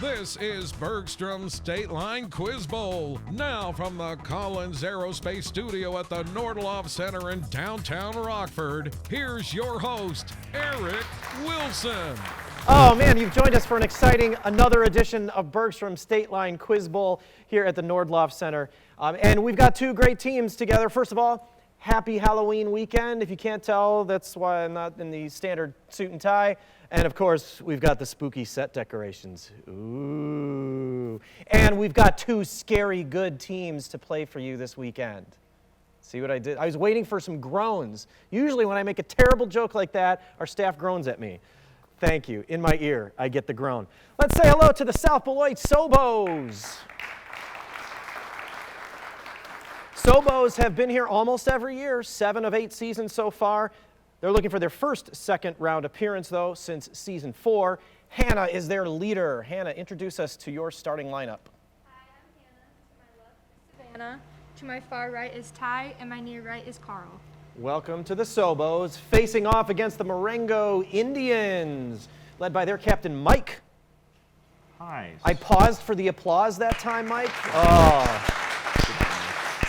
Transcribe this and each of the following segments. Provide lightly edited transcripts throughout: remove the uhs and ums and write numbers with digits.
This is Bergstrom's State Line Quiz Bowl. Now from the Collins Aerospace Studio at the Nordloff Center in downtown Rockford, here's your host, Eric Wilson. Oh man, you've joined us for an exciting another edition of Bergstrom's State Line Quiz Bowl here at the Nordloff Center. And we've got two great teams together. First of all, happy Halloween weekend. If you can't tell, that's why I'm not in the standard suit and tie. And of course, we've got the spooky set decorations. Ooh. And we've got two scary good teams to play for you this weekend. See what I did? I was waiting for some groans. Usually when I make a terrible joke like that, our staff groans at me. Thank you. In my ear, I get the groan. Let's say hello to the South Beloit Sobos. Sobos have been here almost every year, 7 of 8 seasons so far. They're looking for their first second-round appearance, though, since Season 4. Hannah is their leader. Hannah, introduce us to your starting lineup. Hi, I'm Hannah. To my left is Savannah. To my far right is Ty, and my near right is Carl. Welcome to the Sobos, facing off against the Marengo Indians, led by their captain, Mike. Hi. I paused for the applause that time, Mike. Oh.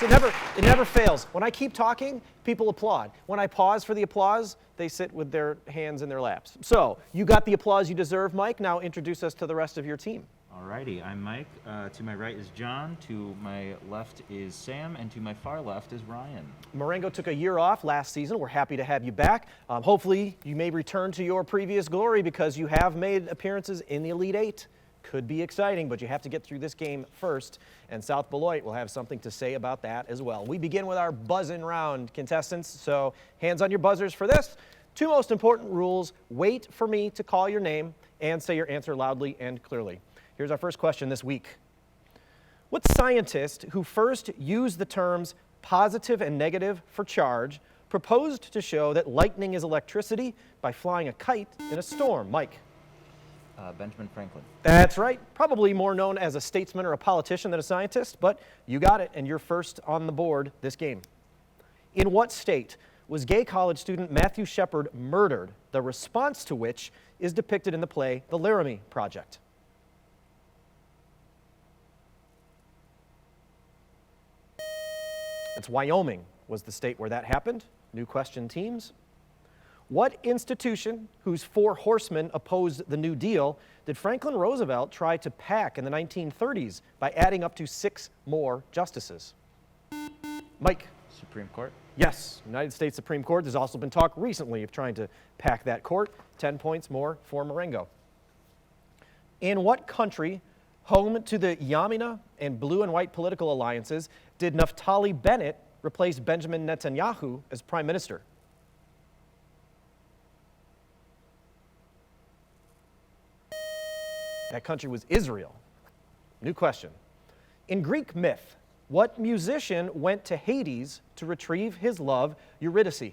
It never fails. When I keep talking, people applaud. When I pause for the applause, they sit with their hands in their laps. So, you got the applause you deserve, Mike. Now introduce us to the rest of your team. Alrighty, I'm Mike. To my right is John, to my left is Sam, and to my far left is Ryan. Marengo took a year off last season. We're happy to have you back. Hopefully, you may return to your previous glory because you have made appearances in the Elite Eight. Could be exciting, but you have to get through this game first, and South Beloit will have something to say about that as well. We begin with our buzz-in round, contestants, so hands on your buzzers for this. 2 most important rules: wait for me to call your name and say your answer loudly and clearly. Here's our first question this week. What scientist who first used the terms positive and negative for charge proposed to show that lightning is electricity by flying a kite in a storm? Mike. Benjamin Franklin. That's right. Probably more known as a statesman or a politician than a scientist, but you got it, and you're first on the board this game. In what state was gay college student Matthew Shepard murdered, the response to which is depicted in the play The Laramie Project? It's Wyoming was the state where that happened. New question, teams. What institution, whose 4 horsemen opposed the New Deal, did Franklin Roosevelt try to pack in the 1930s by adding up to 6 more justices? Mike. Supreme Court. Yes, United States Supreme Court. There's also been talk recently of trying to pack that court. 10 points more for Marengo. In what country, home to the Yamina and blue and white political alliances, did Naftali Bennett replace Benjamin Netanyahu as prime minister? That country was Israel. New question. In Greek myth, what musician went to Hades to retrieve his love, Eurydice?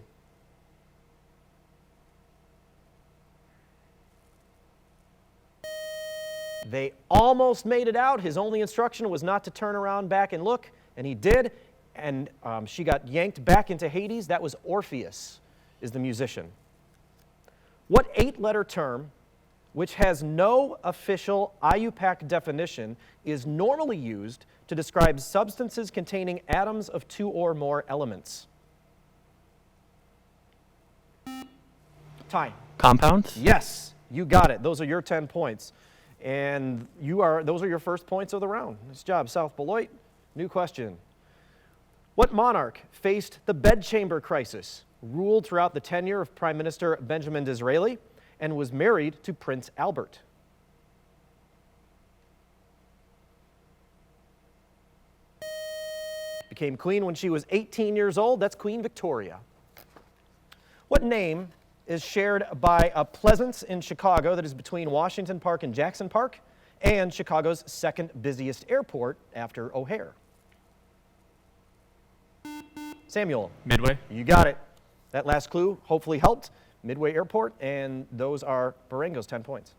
They almost made it out. His only instruction was not to turn around back and look, and he did, and she got yanked back into Hades. That was Orpheus, is the musician. What 8-letter term, which has no official IUPAC definition, is normally used to describe substances containing atoms of 2 or more elements? Ty. Compounds? Yes, you got it. Those are your 10 points. And those are your first points of the round. Nice job, South Beloit. New question. What monarch faced the bedchamber crisis, ruled throughout the tenure of Prime Minister Benjamin Disraeli, and was married to Prince Albert? Became queen when she was 18 years old. That's Queen Victoria. What name is shared by a Pleasance in Chicago that is between Washington Park and Jackson Park, and Chicago's second busiest airport after O'Hare? Samuel. Midway. You got it. That last clue hopefully helped. Midway Airport, and those are Marengo's 10 points.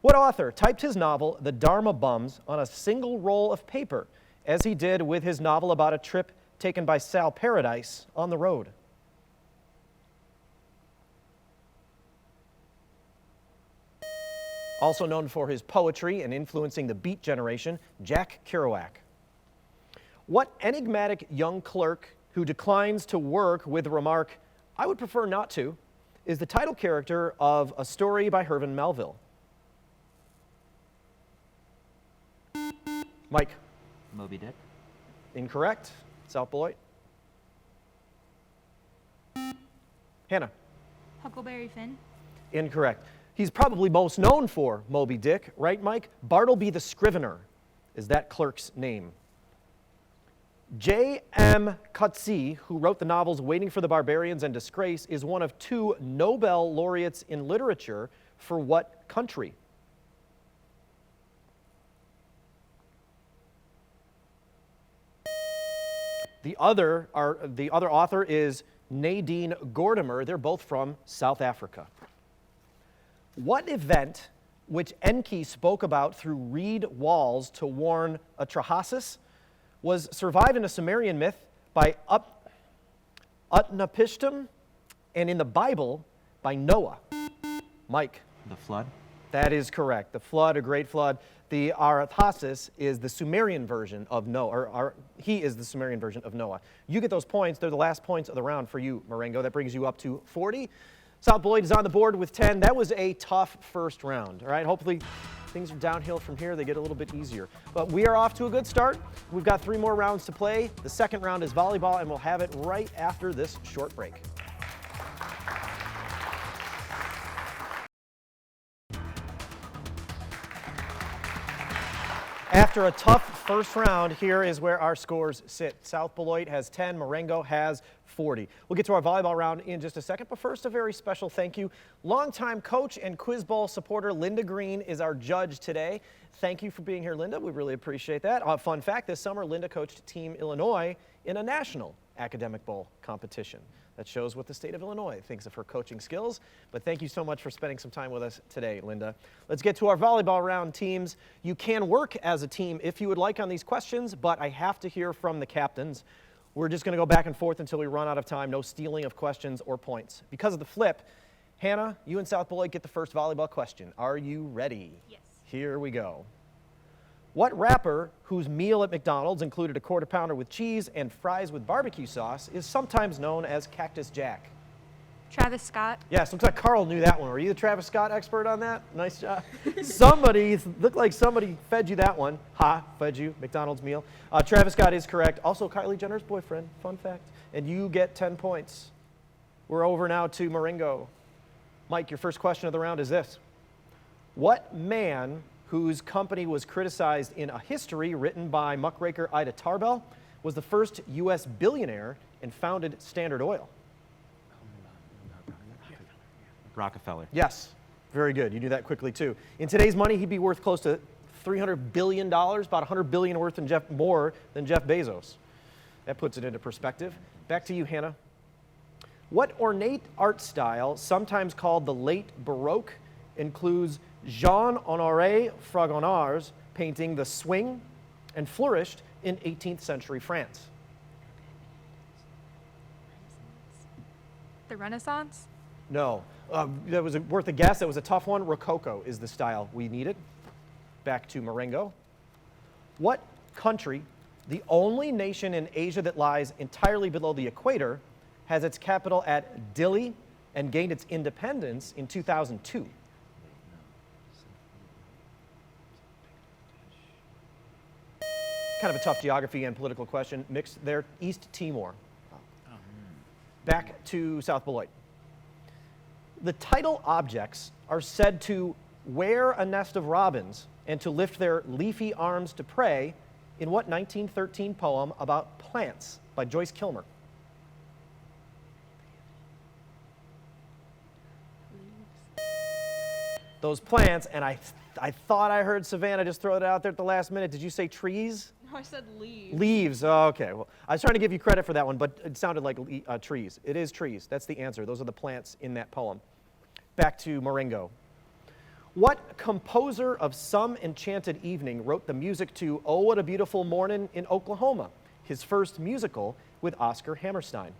What author typed his novel, The Dharma Bums, on a single roll of paper, as he did with his novel about a trip taken by Sal Paradise on the road? Also known for his poetry and influencing the Beat generation, Jack Kerouac. What enigmatic young clerk who declines to work with the remark, "I would prefer not to," is the title character of A Story by Herman Melville? Mike. Moby Dick. Incorrect. South Beloit. Hannah. Huckleberry Finn. Incorrect. He's probably most known for Moby Dick, right, Mike? Bartleby the Scrivener is that clerk's name. J.M. Coetzee, who wrote the novels Waiting for the Barbarians and Disgrace, is one of 2 Nobel laureates in literature for what country? The other author is Nadine Gordimer. They're both from South Africa. What event, which Enki spoke about through reed walls to warn Atrahasis, was survived in a Sumerian myth by Utnapishtim and in the Bible by Noah? Mike. The flood. That is correct. The flood, a great flood. The Arathasis is the Sumerian version of Noah, or he is the Sumerian version of Noah. You get those points. They're the last points of the round for you, Marengo. That brings you up to 40. South Beloit is on the board with 10. That was a tough first round, all right? Hopefully things are downhill from here. They get a little bit easier. But we are off to a good start. We've got 3 more rounds to play. The second round is volleyball, and we'll have it right after this short break. After a tough first round, here is where our scores sit. South Beloit has 10, Marengo has 40. We'll get to our volleyball round in just a second, but first a very special thank you. Longtime coach and Quiz Bowl supporter Linda Green is our judge today. Thank you for being here, Linda. We really appreciate that. Fun fact, this summer Linda coached Team Illinois in a national academic bowl competition. That shows what the state of Illinois thinks of her coaching skills. But thank you so much for spending some time with us today, Linda. Let's get to our volleyball round, teams. You can work as a team if you would like on these questions, but I have to hear from the captains. We're just going to go back and forth until we run out of time. No stealing of questions or points. Because of the flip, Hannah, you and South Beloit get the first volleyball question. Are you ready? Yes. Here we go. What rapper, whose meal at McDonald's included a quarter pounder with cheese and fries with barbecue sauce, is sometimes known as Cactus Jack? Travis Scott. Yes, looks like Carl knew that one. Were you the Travis Scott expert on that? Nice job. Looked like somebody fed you that one. Fed you, McDonald's meal. Travis Scott is correct. Also Kylie Jenner's boyfriend, fun fact. And you get 10 points. We're over now to Marengo. Mike, your first question of the round is this. What man whose company was criticized in A History written by muckraker Ida Tarbell was the first U.S. billionaire and founded Standard Oil? Rockefeller. Yes, very good. You do that quickly too. In today's money, he'd be worth close to $300 billion, about $100 billion worth more than Jeff Bezos. That puts it into perspective. Back to you, Hannah. What ornate art style, sometimes called the late Baroque, includes Jean-Honoré Fragonard's painting The Swing and flourished in 18th century France? The Renaissance. No. That was worth a guess. That was a tough one. Rococo is the style we needed. Back to Marengo. What country, the only nation in Asia that lies entirely below the equator, has its capital at Dili and gained its independence in 2002? Kind of a tough geography and political question mixed there. East Timor. Back to South Beloit. The title objects are said to wear a nest of robins and to lift their leafy arms to prey in what 1913 poem about plants by Joyce Kilmer? Those plants, and I thought I heard Savannah just throw it out there at the last minute. Did you say trees? No, I said leaves. Leaves. Oh, okay. Well, I was trying to give you credit for that one, but it sounded like trees. It is trees. That's the answer. Those are the plants in that poem. Back to Marengo. What composer of Some Enchanted Evening wrote the music to Oh, What a Beautiful Morning in Oklahoma, his first musical with Oscar Hammerstein?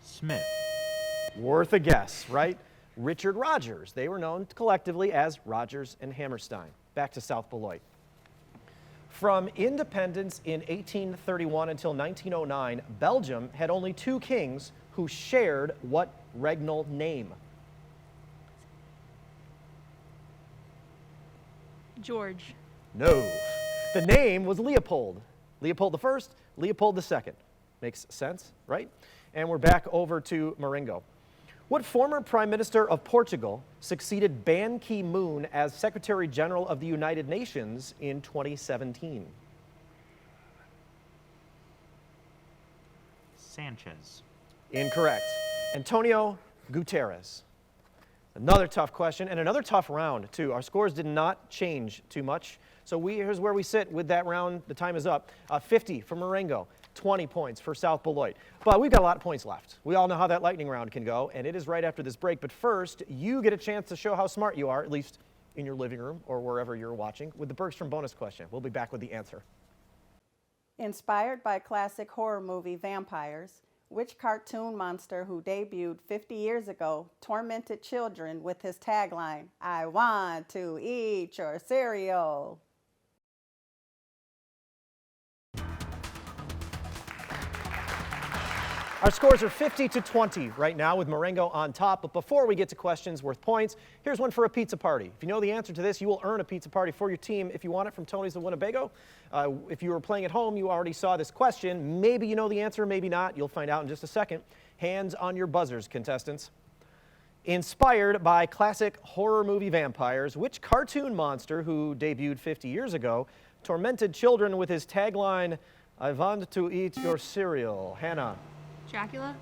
Smith. Worth a guess, right? Richard Rogers. They were known collectively as Rogers and Hammerstein. Back to South Beloit. From independence in 1831 until 1909, Belgium had only 2 kings who shared what regnal name? George. No. The name was Leopold. Leopold I, Leopold II. Makes sense, right? And we're back over to Marengo. What former Prime Minister of Portugal succeeded Ban Ki-moon as Secretary General of the United Nations in 2017? Sanchez. Incorrect. Antonio Guterres. Another tough question and another tough round, too. Our scores did not change too much. So here's where we sit with that round. The time is up. 50 for Marengo, 20 points for South Beloit. But we've got a lot of points left. We all know how that lightning round can go, and it is right after this break. But first, you get a chance to show how smart you are, at least in your living room or wherever you're watching, with the Bergstrom bonus question. We'll be back with the answer. Inspired by classic horror movie vampires, which cartoon monster who debuted 50 years ago tormented children with his tagline, "I want to eat your cereal"? Our scores are 50 to 20 right now with Marengo on top. But before we get to questions worth points, here's one for a pizza party. If you know the answer to this, you will earn a pizza party for your team if you want it from Tony's of Winnebago. If you were playing at home, you already saw this question. Maybe you know the answer, maybe not. You'll find out in just a second. Hands on your buzzers, contestants. Inspired by classic horror movie vampires, which cartoon monster who debuted 50 years ago tormented children with his tagline, "I want to eat your cereal"? Hannah. Dracula?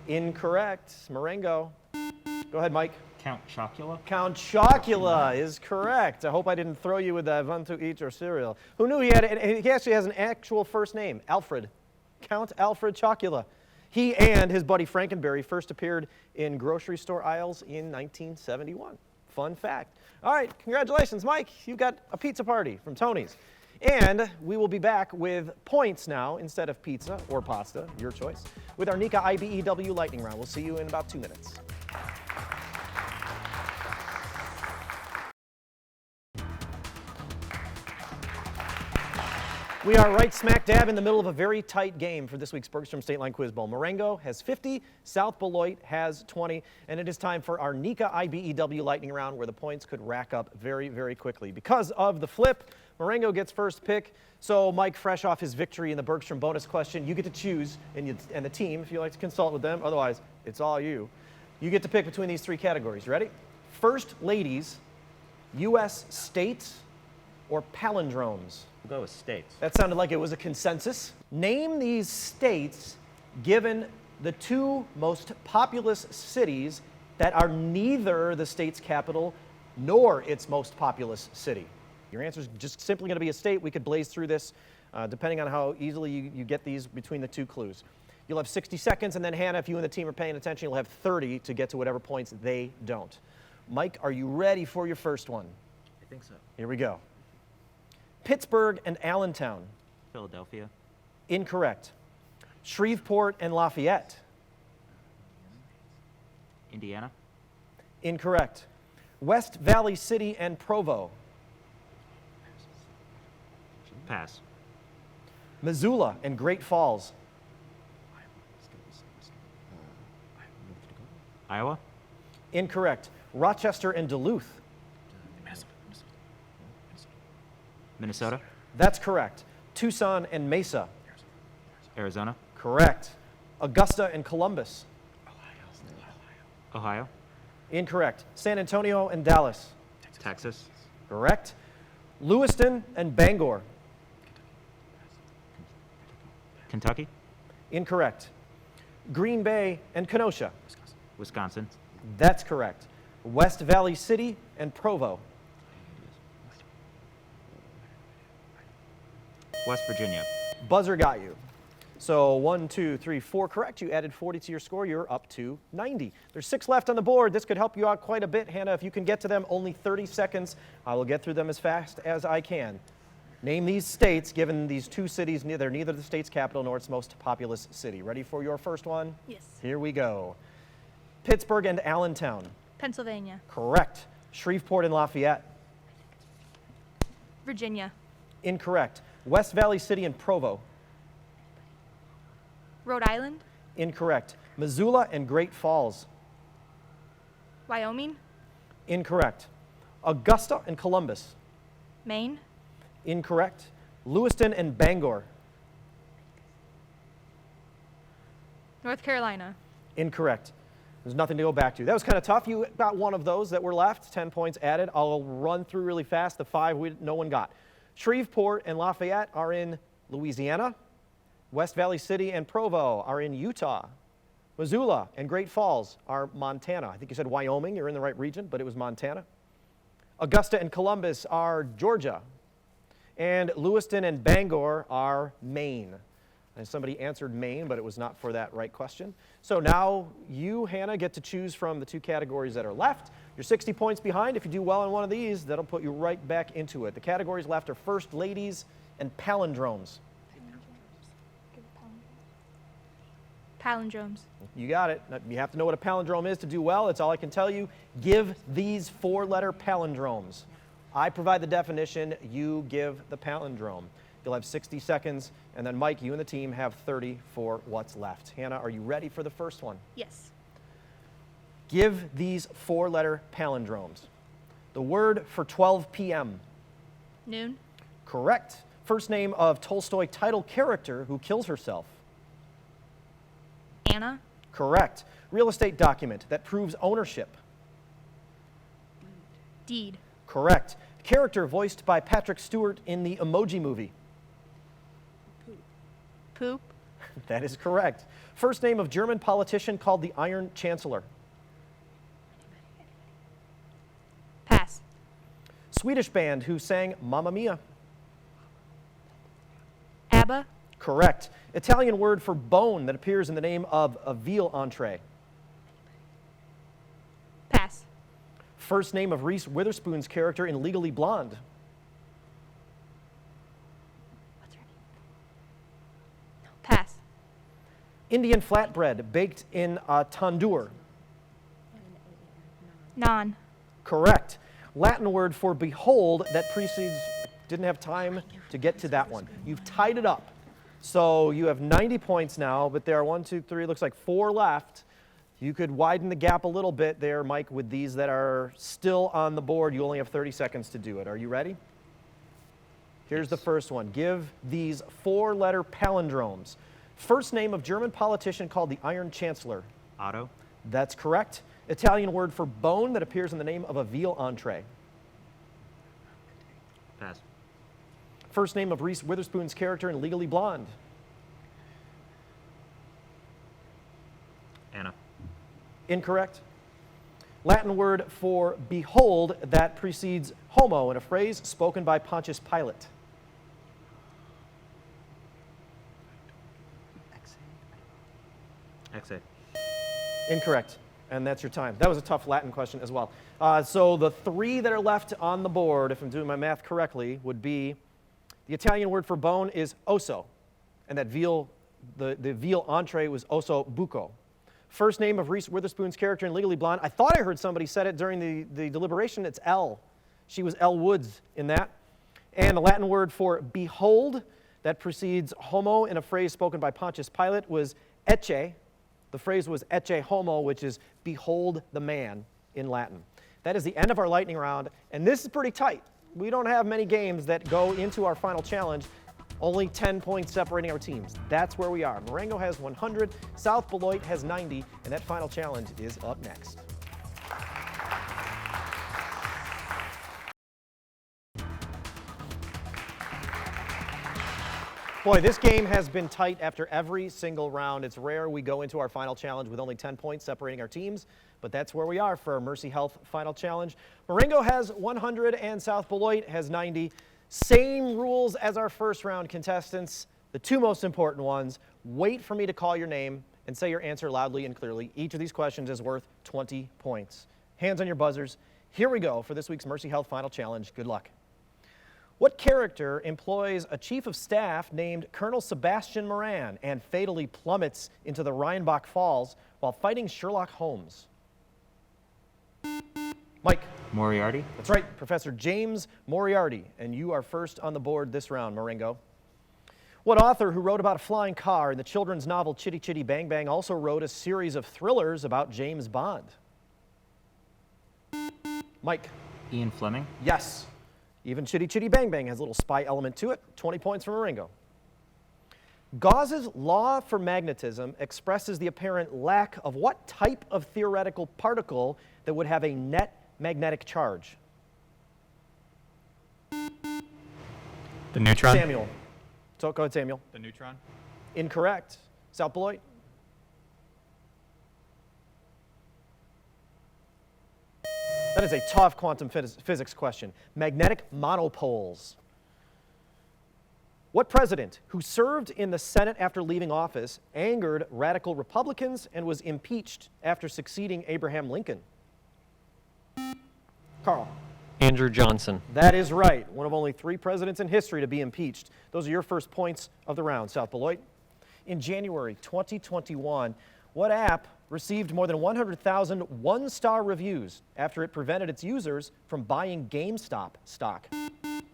Incorrect. Marengo. Go ahead, Mike. Count Chocula. Count Chocula is correct. I hope I didn't throw you with "I want to eat your cereal." Who knew he actually has an actual first name, Alfred. Count Alfred Chocula. He and his buddy Frankenberry first appeared in grocery store aisles in 1971. Fun fact. All right, congratulations, Mike. You've got a pizza party from Tony's. And we will be back with points now instead of pizza or pasta, your choice, with our Nika IBEW lightning round. We'll see you in about 2 minutes. We are right smack dab in the middle of a very tight game for this week's Bergstrom State Line Quiz Bowl. Marengo has 50, South Beloit has 20, and it is time for our Nika IBEW lightning round where the points could rack up very, very quickly. Because of the flip, Marengo gets first pick, so Mike, fresh off his victory in the Bergstrom bonus question, you get to choose, and the team, if you like to consult with them, otherwise, it's all you. You get to pick between these 3 categories. Ready? First ladies, U.S. states, or palindromes? We'll go with states. That sounded like it was a consensus. Name these states given the 2 most populous cities that are neither the state's capital nor its most populous city. Your answer is just simply going to be a state. We could blaze through this depending on how easily you get these between the 2 clues. You'll have 60 seconds, and then Hannah, if you and the team are paying attention, you'll have 30 to get to whatever points they don't. Mike, are you ready for your first one? I think so. Here we go. Pittsburgh and Allentown. Philadelphia. Incorrect. Shreveport and Lafayette. Indiana. Incorrect. West Valley City and Provo. Pass. Missoula and Great Falls. Iowa. Incorrect. Rochester and Duluth. Minnesota. That's correct. Tucson and Mesa. Arizona. Correct. Augusta and Columbus. Ohio. Incorrect. San Antonio and Dallas. Texas. Correct. Lewiston and Bangor. Kentucky. Incorrect. Green Bay and Kenosha. Wisconsin. That's correct. West Valley City and Provo. West Virginia. Buzzer got you. So 1, 2, 3, 4 correct. You added 40 to your score. You're up to 90. There's 6 left on the board. This could help you out quite a bit, Hannah. If you can get to them, only 30 seconds. I will get through them as fast as I can. Name these states, given these 2 cities, they're neither the state's capital nor its most populous city. Ready for your first one? Yes. Here we go. Pittsburgh and Allentown. Pennsylvania. Correct. Shreveport and Lafayette. Virginia. Incorrect. West Valley City and Provo. Rhode Island. Incorrect. Missoula and Great Falls. Wyoming. Incorrect. Augusta and Columbus. Maine. Incorrect. Lewiston and Bangor. North Carolina. Incorrect. There's nothing to go back to. That was kind of tough. You got one of those that were left, 10 points added. I'll run through really fast the 5 no one got. Shreveport and Lafayette are in Louisiana. West Valley City and Provo are in Utah. Missoula and Great Falls are Montana. I think you said Wyoming. You're in the right region, but it was Montana. Augusta and Columbus are Georgia. And Lewiston and Bangor are Maine. And somebody answered Maine, but it was not for that right question. So now you, Hannah, get to choose from the 2 categories that are left. You're 60 points behind. If you do well in one of these, that'll put you right back into it. The categories left are First Ladies and Palindromes. Palindromes. You got it. You have to know what a palindrome is to do well. That's all I can tell you. Give these 4-letter palindromes. I provide the definition. You give the palindrome. You'll have 60 seconds, and then Mike, you and the team have 30 for what's left. Hannah, are you ready for the first one? Yes. Give these 4-letter palindromes. The word for 12 p.m. Noon. Correct. First name of Tolstoy title character who kills herself. Anna. Correct. Real estate document that proves ownership. Deed. Correct. Character voiced by Patrick Stewart in the Emoji Movie. Poop. That is correct. First name of German politician called the Iron Chancellor. Pass. Swedish band who sang Mamma Mia. ABBA. Correct. Italian word for bone that appears in the name of a veal entree. Pass. First name of Reese Witherspoon's character in Legally Blonde. What's her name? No. Pass. Indian flatbread baked in a tandoor. Non. Correct. Latin word for behold that precedes, didn't have time to get to that one. You've tied it up. So you have 90 points now, but there are 1, 2, 3, looks like 4 left. You could widen the gap a little bit there, Mike, with these that are still on the board. You only have 30 seconds to do it. Are you ready? Here's the first one. Give these 4-letter palindromes. First name of German politician called the Iron Chancellor. Otto. That's correct. Italian word for bone that appears in the name of a veal entree. Pass. First name of Reese Witherspoon's character in Legally Blonde. Anna. Incorrect. Latin word for behold that precedes homo in a phrase spoken by Pontius Pilate. Exe. Incorrect. And that's your time. That was a tough Latin question as well. So the 3 that are left on the board, if I'm doing my math correctly, would be the Italian word for bone is osso, and that veal, the veal entree was osso buco. First name of Reese Witherspoon's character in Legally Blonde. I thought I heard somebody said it during the deliberation. It's Elle. She was Elle Woods in that. And the Latin word for behold that precedes homo in a phrase spoken by Pontius Pilate was ecce. The phrase was ecce homo, which is behold the man in Latin. That is the end of our lightning round, and this is pretty tight. We don't have many games that go into our final challenge. Only 10 points separating our teams. That's where we are. Marengo has 100, South Beloit has 90, and that final challenge is up next. Boy, this game has been tight after every single round. It's rare we go into our final challenge with only 10 points separating our teams, but that's where we are for our Mercy Health final challenge. Marengo has 100 and South Beloit has 90. Same rules as our first round contestants. The 2 most important ones, wait for me to call your name and say your answer loudly and clearly. Each of these questions is worth 20 points. Hands on your buzzers. Here we go for this week's Mercy Health final challenge. Good luck. What character employs a chief of staff named Colonel Sebastian Moran and fatally plummets into the Rheinbach Falls while fighting Sherlock Holmes? Mike. Moriarty. That's right, Professor James Moriarty. And you are first on the board this round, Marengo. What author who wrote about a flying car in the children's novel Chitty Chitty Bang Bang also wrote a series of thrillers about James Bond? Mike. Ian Fleming. Yes. Even Chitty Chitty Bang Bang has a little spy element to it. 20 points for Marengo. Gauss's law for magnetism expresses the apparent lack of what type of theoretical particle that would have a net magnetic charge? The neutron? Samuel. So go ahead, Samuel. The neutron? Incorrect. South Beloit. That is a tough quantum physics question. Magnetic monopoles. What president who served in the Senate after leaving office angered radical Republicans and was impeached after succeeding Abraham Lincoln? Carl. Andrew Johnson. That is right. One of only 3 presidents in history to be impeached. Those are your first points of the round, South Beloit. In January 2021, what app received more than 100,000 one-star reviews after it prevented its users from buying GameStop stock?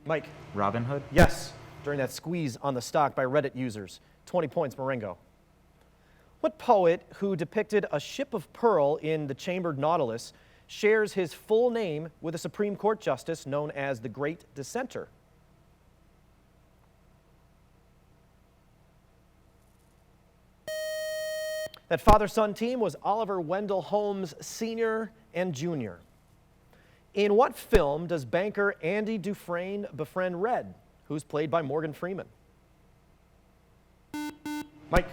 Mike. Robinhood. Yes, during that squeeze on the stock by Reddit users. 20 points, Marengo. What poet who depicted a ship of pearl in The Chambered Nautilus shares his full name with a Supreme Court justice known as the Great Dissenter? That father-son team was Oliver Wendell Holmes Sr. and Jr. In what film does banker Andy Dufresne befriend Red, who's played by Morgan Freeman? Mike.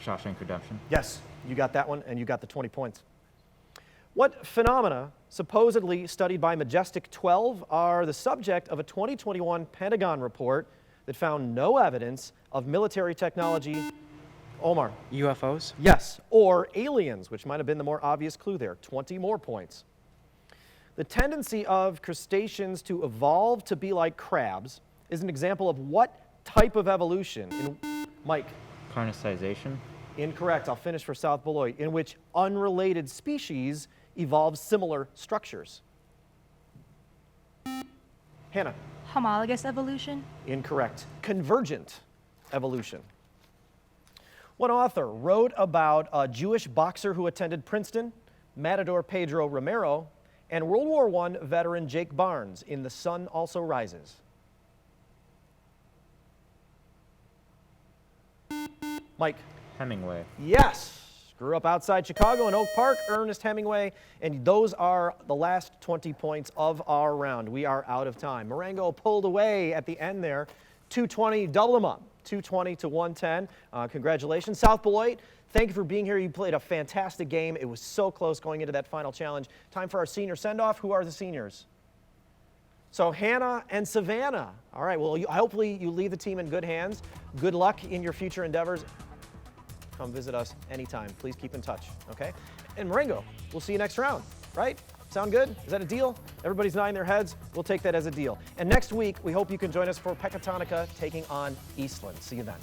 Shawshank Redemption. Yes, you got that one, and you got the 20 points. What phenomena, supposedly studied by Majestic 12, are the subject of a 2021 Pentagon report that found no evidence of military technology? Omar. UFOs? Yes, or aliens, which might have been the more obvious clue there. 20 more points. The tendency of crustaceans to evolve to be like crabs is an example of what type of evolution? Mike. Carnicization. Incorrect. I'll finish for South Beloit. In which unrelated species evolve similar structures? Hannah. Homologous evolution? Incorrect. Convergent evolution. What author wrote about a Jewish boxer who attended Princeton, Matador Pedro Romero, and World War I veteran Jake Barnes in The Sun Also Rises? Mike. Hemingway. Yes. Grew up outside Chicago in Oak Park, Ernest Hemingway, and those are the last 20 points of our round. We are out of time. Marengo pulled away at the end there. 220, double them up. 220 to 110. Congratulations. South Beloit, thank you for being here. You played a fantastic game. It was so close going into that final challenge. Time for our senior send-off. Who are the seniors? So Hannah and Savannah. All right, well, hopefully you leave the team in good hands. Good luck in your future endeavors. Come visit us anytime. Please keep in touch, okay? And Marengo, we'll see you next round, right? Sound good? Is that a deal? Everybody's nodding their heads. We'll take that as a deal. And next week, we hope you can join us for Pecatonica taking on Eastland. See you then.